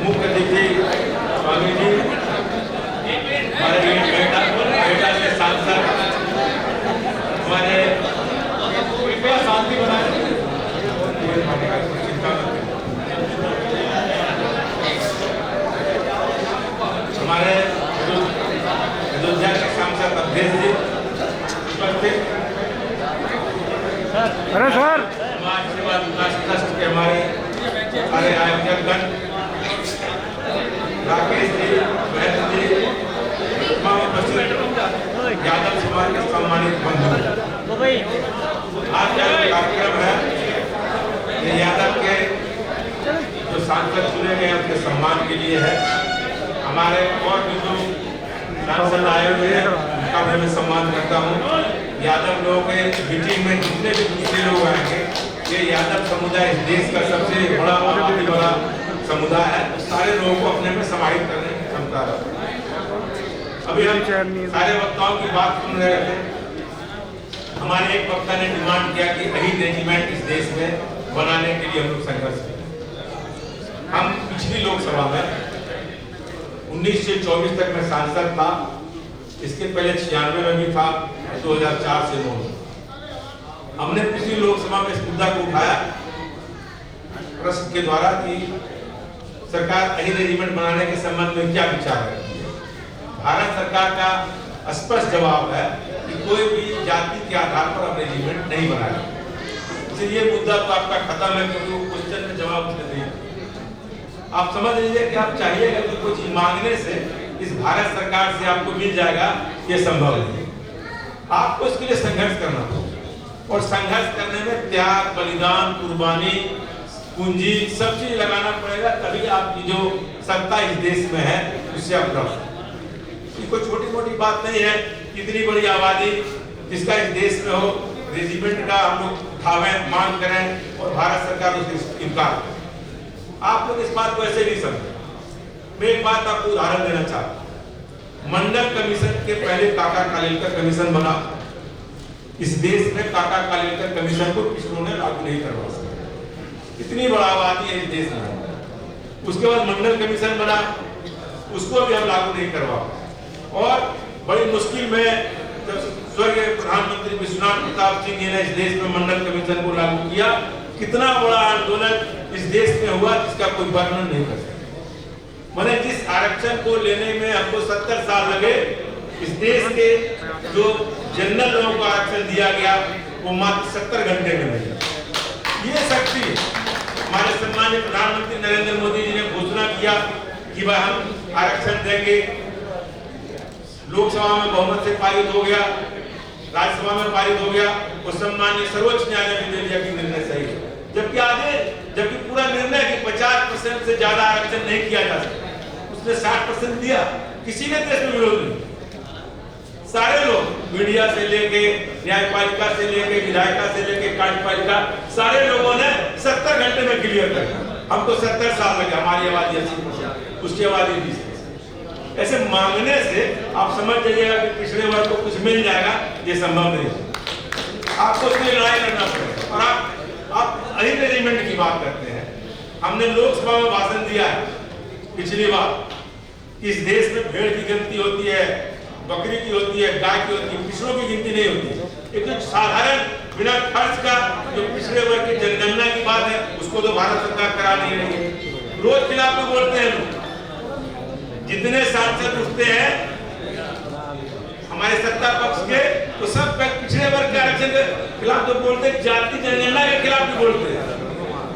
मुख्य अतिथि स्वामी जी, हमारे बेटा के सांसद, हमारे शांति बनाए हमारे अयोध्या के सांसद अध्यक्ष जी उपस्थित, अरे सर समाज सेवा विकास ट्रस्ट के हमारे सारे आयोजकगण, राकेश जी, महेंद्र जी, यादव समाज के सम्मानित बंधु, आज का कार्यक्रम है ये यादव के जो सांसद चुने गए उनके सम्मान के लिए है। हमारे और भी जो सांसद आए हुए हैं उनका भी मैं सम्मान करता हूँ। यादव लोगों के मीटिंग में जितने भी दूसरे लोग आएंगे, ये यादव समुदाय इस देश का सबसे बड़ा आबादी वाला समुदाय है, तो सारे लोगों को अपने में समाहित करने की क्षमता है। अभी हम सारे वक्ताओं की बात सुन रहे थे। हमारे एक वक्ता ने डिमांड किया कि अहीर रेजिमेंट इस देश में बनाने के लिए हम लोग संघर्ष करें। हम पिछली लोकसभा में 19 से 24 तक मैं सांसद था, इसके पहले 96 में भी था, 2004 से 9 में। हमने पिछली लोकसभा में इस मुद्दा को उठाया प्रश्न के द्वारा कि सरकार अहीर रेजिमेंट बनाने के संबंध में क्या विचार है। भारत सरकार का स्पष्ट जवाब है कि कोई भी जाति के आधार पर अब रेजिमेंट नहीं बनाएगा। इसलिए मुद्दा तो आपका खत्म है, क्योंकि वो क्वेश्चन में जवाब नहीं। आप समझ लीजिए कि आप चाहिएगा कि कुछ मांगने से इस भारत सरकार से आपको मिल जाएगा, ये संभव नहीं। आपको इसके लिए संघर्ष करना होगा, और संघर्ष करने में त्याग, बलिदान, कुर्बानी, पूंजी सब चीज लगाना पड़ेगा, तभी आपकी जो सत्ता इस देश में है उससे आप लड़ सकते। कोई छोटी मोटी बात नहीं है। इतनी बड़ी आबादी जिसका इस देश में हो, रेजिमेंट का हम लोग उठावें, मांग करें और भारत सरकार उससे इनकार करे। आप लोग इस बात को ऐसे नहीं समझे। मैं एक बात आपको उदाहरण देना चाहता हूँ। मंडल कमीशन के पहले काका कालेलकर कमीशन बना। इस देश में काका कालेलकर कमीशन को पिछड़ों ने लागू नहीं करवा सके। इतनी बड़ा आबादी है इस देश में। उसके बाद मंडल कमीशन बना, उसको भी हम लागू नहीं करवा। और बड़ी मुश्किल में जब स्वर्गीय प्रधानमंत्री विश्वनाथ प्रताप सिंह जी ने इस देश में मंडल कमीशन को लागू किया, कितना बड़ा आंदोलन इस देश में हुआ जिसका कोई वर्णन नहीं कर सकता। मैंने जिस आरक्षण को लेने में हमको 70 साल लगे, इस देश के जो जनरल लोगों को आरक्षण दिया गया वो मात्र 70 घंटे में मिला। ये शक्ति हमारे सम्मानित प्रधानमंत्री नरेंद्र मोदी जी ने घोषणा किया कि भाई हम आरक्षण देंगे। लोकसभा में बहुमत से पारित हो गया, राज्यसभा में पारित हो गया, और सम्माननीय सर्वोच्च न्यायालय ने दे दिया कि निर्णय सही है। जबकि पूरा निर्णय कि 50% से ज्यादा आरक्षण नहीं किया जा सकता, उसने 60% दिया। किसी ने देश में विरोध नहीं। सारे लोग, मीडिया से लेके, न्यायपालिका से लेके, विधायिका से लेके, कार्यपालिका, सारे लोगों ने 70 घंटे में क्लियर कर दिया। हमको 70 साल लगे, हमारी आबादी 80%, उसकी आबादी 20%। ऐसे मांगने से आप समझ जाइएगा कि पिछड़े वर्ग को कुछ मिल जाएगा, ये संभव नहीं है। आपको उसके लिए लड़ाई करना पड़ेगा। और आप अहीर रेजिमेंट की बात करते हैं। हमने लोकसभा में भाषण दिया है पिछली बार। इस देश में भेड़ की गिनती होती है, बकरी की होती है, गाय की होती है, पिछड़ों की गिनती नहीं होती। एक साधारण बिना खर्च का जो पिछड़े वर्ग की जनगणना की बात है, उसको तो भारत सरकार करा नहीं रही है। रोज खिलाफ में बोलते हैं लोग। जितने सांसद उठते हैं हमारे सत्ता पक्ष के, तो सब पिछड़े वर्ग के आरक्षण के खिलाफ तो बोलते, जाति जनगणना के खिलाफ भी बोलते हैं।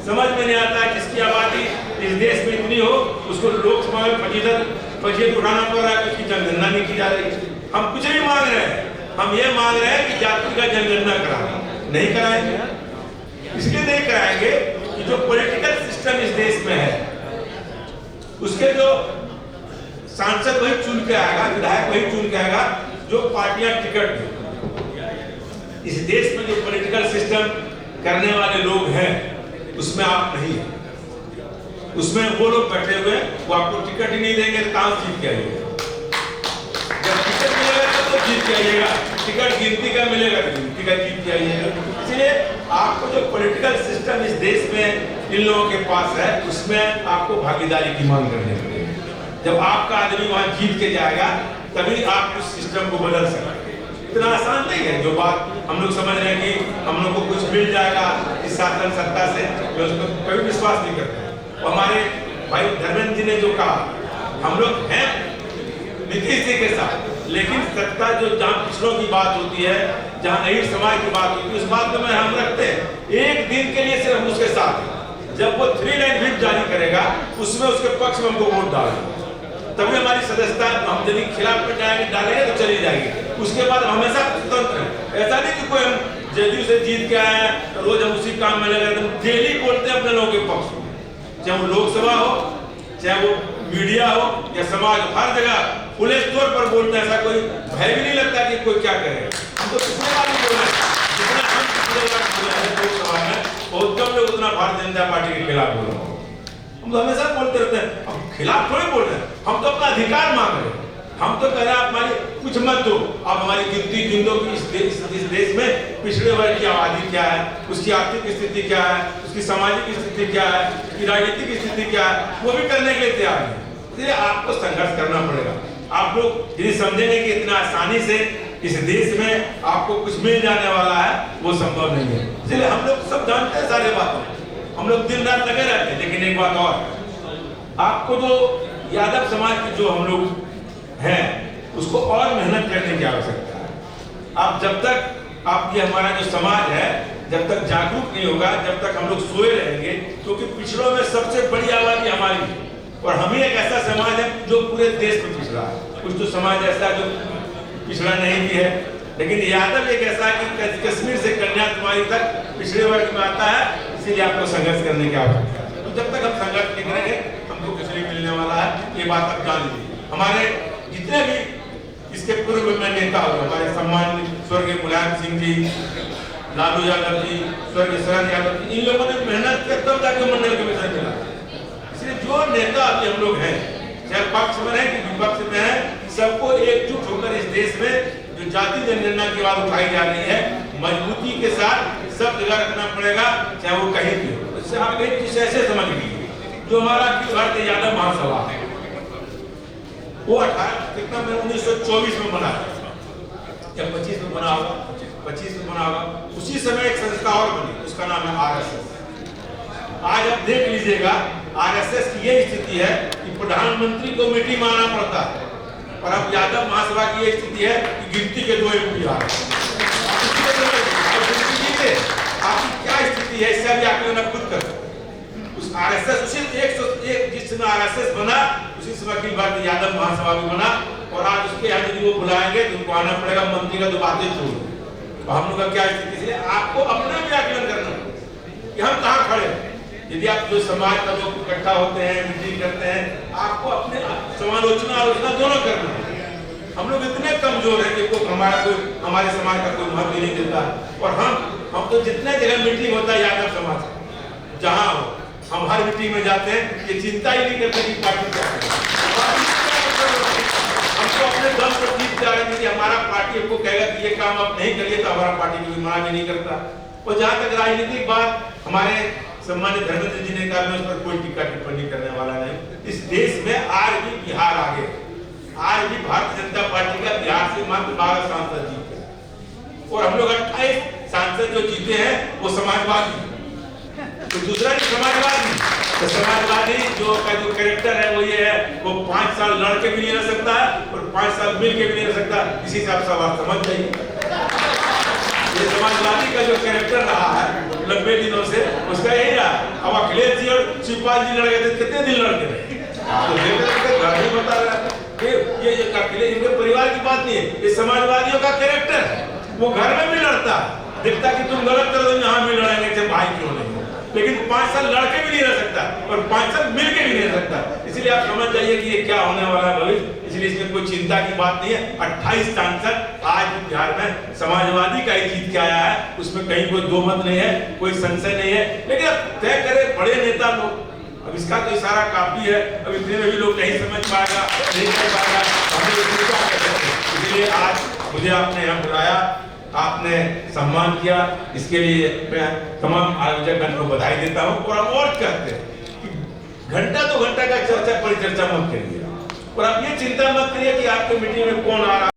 समझ में नहीं आता है जिसकी आबादी इस देश में इतनी हो, उसको लोकसभा में फजीहत उठाना पड़ रहा है, उसकी जनगणना नहीं की जा रही। हम कुछ नहीं मांग रहे हैं, हम ये मांग रहे हैं कि जाति का जनगणना कराएं। नहीं कराएंगे, इसलिए नहीं कराएंगे कि जो पॉलिटिकल सिस्टम इस देश में है, उसके जो सांसद वही चुन के आएगा, विधायक वही चुन के आएगा जो पार्टियां टिकट दें। इस देश में जो पॉलिटिकल सिस्टम करने वाले लोग हैं, उसमें आप नहीं है। उसमें वो लोग बैठे हुए, वो आपको टिकट ही नहीं देंगे, कहां जीत के आइएगा। जब टिकट मिलेगा तो जीत के आइएगा, टिकट गिनती का मिलेगा, टिकट जीत के आइएगा। इसलिए आपको जो पॉलिटिकल सिस्टम इस देश में इन लोगों के पास है, उसमें आपको भागीदारी की मांग करनी पड़ेगी। जब आपका आदमी वहां जीत के जाएगा तभी आप उस सिस्टम को बदल सकते हैं। इतना आसान नहीं है जो बात हम लोग समझ रहे हैं कि हम लोग को कुछ मिल जाएगा इस शासन सत्ता से, मैं उस पर कभी विश्वास नहीं करता। और हमारे भाई धर्मेंद्र जी ने जो कहा, हम लोग हैं नीतीश जी के साथ, लेकिन सत्ता जो जहाँ पिछड़ों की बात होती है, जहाँ अहीर समाज की बात होती है, उस बात को में हम रखते हैं एक दिन के लिए सिर्फ उसके साथ। जब वो 3 लाइन व्हिप जारी करेगा उसमें उसके पक्ष में हमको वोट डालेंगे, तभी हमारी सदस्यता, हम यदि खिलाफ में डालेंगे तो चली जाएगी। उसके बाद हमेशा स्वतंत्र है। ऐसा नहीं कि कोई हम जदयू से जीत के आए हैं रोज हम उसी काम में लगे, हम डेली बोलते हैं अपने लोगों के पक्ष में, चाहे वो लोकसभा हो, चाहे वो मीडिया हो या समाज, हर जगह खुले तौर पर बोलते हैं। ऐसा कोई भय भी नहीं लगता कि कोई क्या करे। हम तो पिछले बार भी बोले, जितना हम पिछले बार बोले हैं लोकसभा में, बहुत कम लोग उतना भारतीय जनता पार्टी के खिलाफ बोल रहे हैं। हम तो हमेशा बोलते रहते हैं, हम खिलाफ थोड़ी बोल रहे हैं, हम तो अपना अधिकार मांग रहे हैं। हम तो कह रहे हैं आप हमारी कुछ मत दो, आप हमारी गिनती गिनदो कि इस देश में पिछड़े वर्ग की आबादी क्या है, उसकी आर्थिक स्थिति क्या है, उसकी सामाजिक स्थिति क्या है, उसकी राजनीतिक स्थिति क्या है, वो भी करने के लिए तैयार है। इसलिए आपको संघर्ष करना पड़ेगा। आप लोग यदि समझेंगे कि इतना आसानी से इस देश में आपको कुछ मिल जाने वाला है, वो संभव नहीं है। इसलिए हम लोग सब जानते हैं सारे बातों, हम लोग दिन रात लगे रहते हैं। लेकिन एक बात और, आपको जो यादव समाज के जो हम लोग हैं, उसको और मेहनत करने की आवश्यकता है। आप जब तक आप ये हमारा जो समाज है जब तक जागरूक नहीं होगा, जब तक हम लोग सोए रहेंगे, क्योंकि पिछड़ों में सबसे बड़ी आबादी हमारी है और हम ही एक ऐसा समाज है जो पूरे देश में पिछड़ा है। कुछ तो समाज ऐसा जो पिछड़ा नहीं भी है, लेकिन यादव एक ऐसा कि कश्मीर से कन्याकुमारी तक पिछड़े वर्ग में आता है। इसीलिए आपको संघर्ष करने की आवश्यकता है। तो जब तक हम संघर्ष नहीं करेंगे हमको कुछ नहीं मिलने वाला है, ये बात आप जान लीजिए। हमारे जितने भी इसके पूर्व में नेता हुए, हमारे सम्मानित स्वर्गीय मुलायम सिंह जी, लालू यादव जी, स्वर्गीय शरद यादव जी, इन लोगों ने मेहनत किया तब जाके मंडल कमीशन मिला। इसलिए जो नेता अभी हम लोग हैं, चाहे पक्ष में है कि विपक्ष में है, सबको एकजुट होकर इस देश में जो जाति जनगणना की बात उठाई जा रही है, मजबूती के साथ सब जगह रखना पड़ेगा, चाहे वो कहीं भी हो। इससे आप एक चीज ऐसे समझ लीजिए, जो हमारा भारतीय यादव महासभा है वो 1924 में बना या 25 में बना होगा, 25 में बना होगा। उसी समय एक संस्था और बनी, उसका नाम है आरएसएस। आज आप देख लीजिएगा आरएसएस की ये स्थिति है कि प्रधानमंत्री को मीटिंग में आना पड़ता है, और अब यादव महासभा की ये स्थिति है कि गिनती के 2 MP आ रहे हैं। आपकी क्या स्थिति है, इससे अभी आकलन आप खुद कर। उस आरएसएस उसी 101 जिस समय आरएसएस बना उसी समय अखिल भारतीय यादव महासभा भी बना, और आज उसके यहाँ यदि वो बुलाएंगे तो उनको आना पड़ेगा, मंत्री का तो बातें छोड़। तो हम लोग का क्या स्थिति, इसलिए आपको अपना भी आकलन करना कि हम कहाँ खड़े हैं। यदि आप जो समाज का लोग इकट्ठा होते हैं, मीटिंग करते हैं, आपको अपने समालोचना आलोचना दोनों करना है। हम लोग इतने कमजोर हैं कि हमारे समाज का कोई महत्व नहीं देता। और हम तो जितने जगह मीटिंग होता है यादव समाज जहाँ हो, हम हर मीटिंग में जाते हैं, ये चिंता ही नहीं करते कि पार्टी क्या है। हमको अपने दम पर जीत जा रही थी, हमारा पार्टी को कहेगा कि ये काम आप नहीं करिए तो हमारा पार्टी को मना भी नहीं करता। और जहाँ तक राजनीतिक बात, हमारे सम्मानित धर्मेंद्र जी ने कहा, मैं उस पर कोई टिक्का टिप्पणी करने वाला नहीं। इस देश में आज भी बिहार आगे, आज भी भारतीय जनता पार्टी का बिहार से मात्र 12 सांसद जीते, और हम लोग 28 सांसद जो जीते हैं वो समाजवादी, तो दूसरा समाजवादी। तो समाजवादी जो का जो कैरेक्टर है वो ये है, वो 5 साल लड़ के भी नहीं रह सकता है और 5 साल मिल के भी नहीं रह सकता। इसी हिसाब से आप समझ जाइए, ये समाजवादी का जो कैरेक्टर रहा है लंबे दिनों से, उसका यही रहा। अब अखिलेश जी और शिवपाल जी लड़ गए थे, कितने दिन लड़ते रहे, तो घर नहीं बता रहा ये अखिलेश, इनके परिवार की बात नहीं है, ये समाजवादियों का कैरेक्टर है। वो घर में भी लड़ता है, देखता कि तुम गलत कर दो, यहाँ भी लड़ेंगे, चाहे भाई क्यों नहीं, लेकिन 5 साल लड़के भी नहीं रह सकता और 5 साल मिलके भी नहीं रह सकता। इसलिए आप समझ जाइए कि ये क्या होने वाला है भविष्य। इसलिए इसमें कोई चिंता की बात नहीं है। 28 सांसद आज बिहार में समाजवादी का ही जीत के आया है, उसमें कहीं कोई दो मत नहीं है, कोई संशय नहीं है। लेकिन अब तय करे बड़े नेता लोग, अब इसका तो इशारा काफी है, अब इतने में भी लोग नहीं समझ पाएगा, नहीं कर पाएगा, इसलिए आज मुझे आपने यहाँ बुलाया आपने सम्मान किया, इसके लिए मैं तमाम आयोजक को बधाई देता हूँ। और हम और कहते हैं कि घंटा 2 घंटा का चर्चा परिचर्चा मत करिए, और आप ये चिंता मत करिए कि आपके मीटिंग में कौन आ रहा है।